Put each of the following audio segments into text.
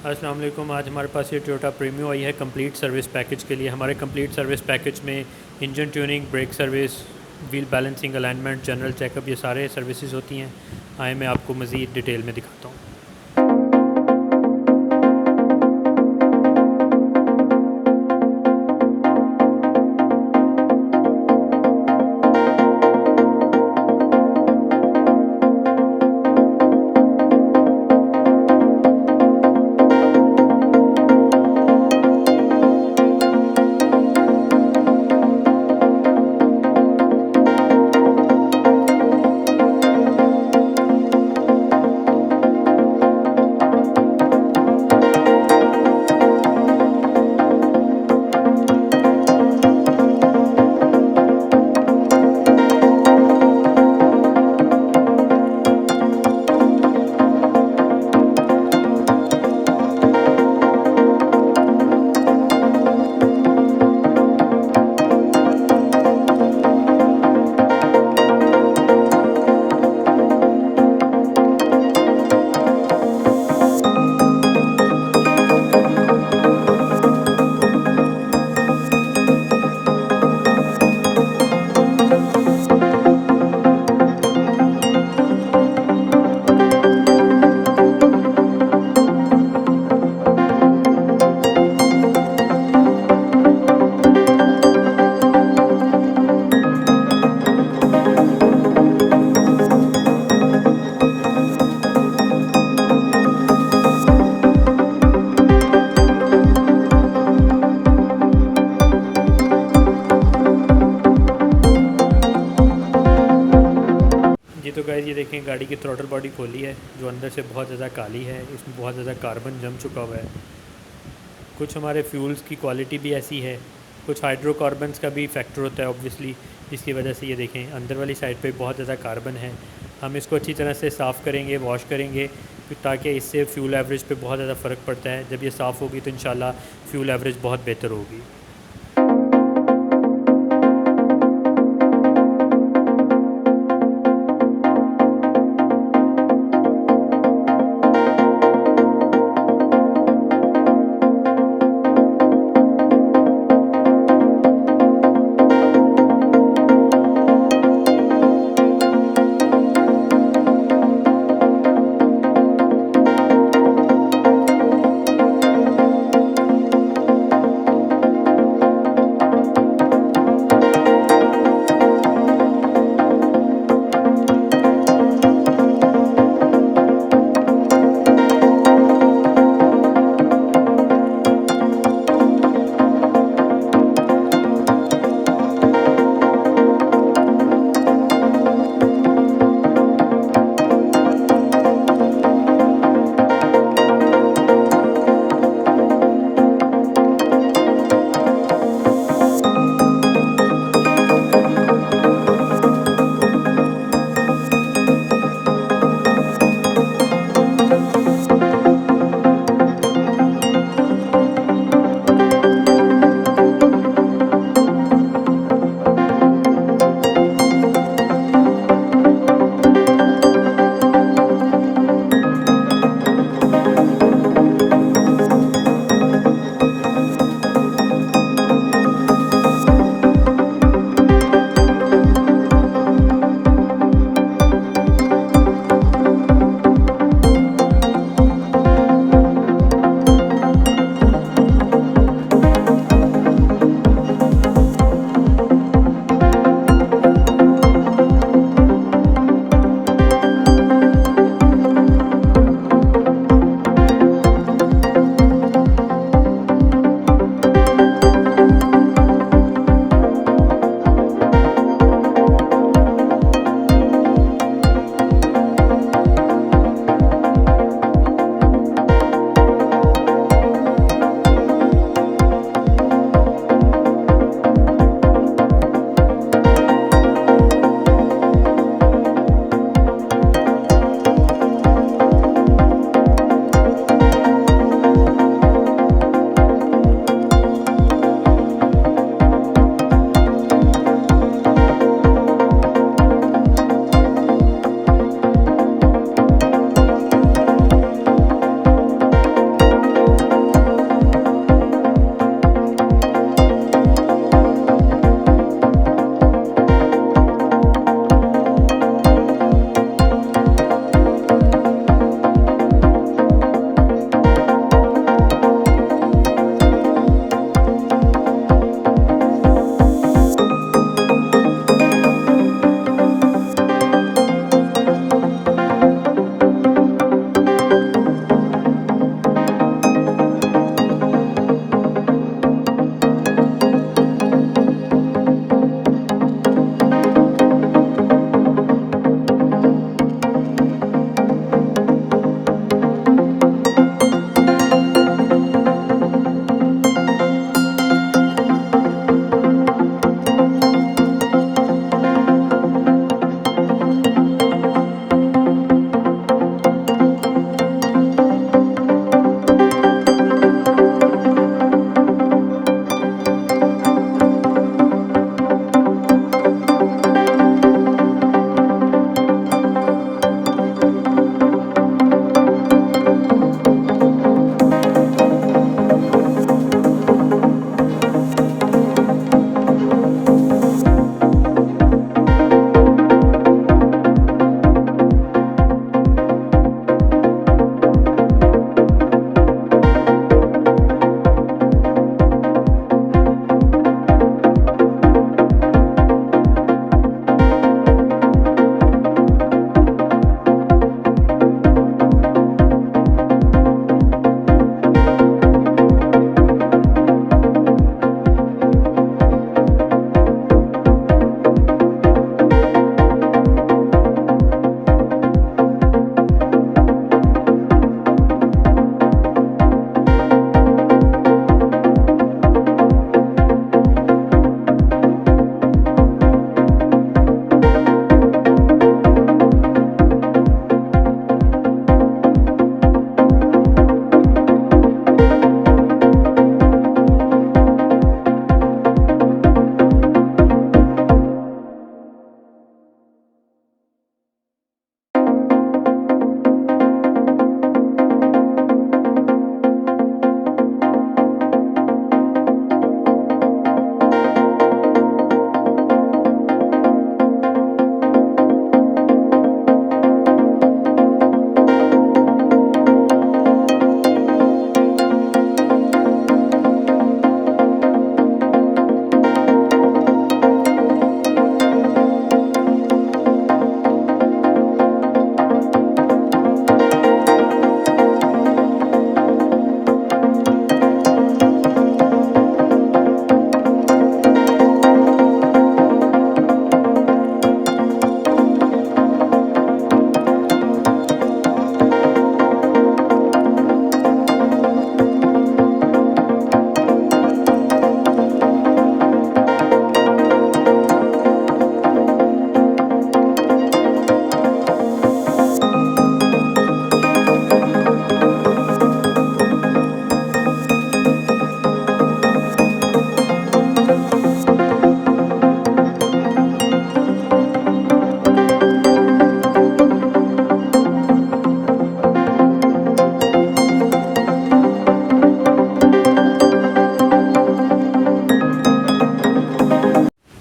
अस्सलाम वालेकुम। आज हमारे पास ये टोयोटा प्रीमियो आई है कंप्लीट सर्विस पैकेज के लिए। हमारे कंप्लीट सर्विस पैकेज में engine tuning, brake service, wheel balancing, alignment, general checkup, ये सारे सर्विसेज होती हैं। आए मैं आपको मज़ीद डिटेल में दिखाता हूँ। जी तो गाइस, ये देखें गाड़ी की थ्रॉटल बॉडी खोली है जो अंदर से बहुत ज़्यादा काली है। इसमें बहुत ज़्यादा कार्बन जम चुका हुआ है। कुछ हमारे फ्यूल्स की क्वालिटी भी ऐसी है, कुछ हाइड्रोकार्बन्स का भी फैक्टर होता है ऑब्वियसली, जिसकी वजह से ये देखें अंदर वाली साइड पे बहुत ज़्यादा कार्बन है। हम इसको अच्छी तरह से साफ़ करेंगे, वॉश करेंगे, ताकि इससे फ्यूल एवरेज पे बहुत ज़्यादा फ़र्क पड़ता है। जब ये साफ़ होगी तो इंशाल्लाह फ्यूल एवरेज बहुत बेहतर होगी।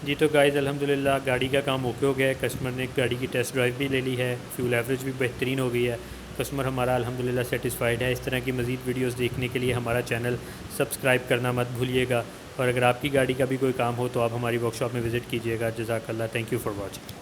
जी तो गाइस अल्हम्दुलिल्लाह गाड़ी का काम ओके हो गया है। कस्टमर ने गाड़ी की टेस्ट ड्राइव भी ले ली है, फ्यूल एवरेज भी बेहतरीन हो गई है। कस्टमर हमारा अल्हम्दुलिल्लाह सेटिस्फाइड है। इस तरह की मज़ीद वीडियोस देखने के लिए हमारा चैनल सब्सक्राइब करना मत भूलिएगा। और अगर आपकी गाड़ी का भी कोई काम हो तो आप हमारी वर्कशॉप में विज़िट कीजिएगा। जज़ाकल्लाह, थैंक यू फॉर वॉचिंग।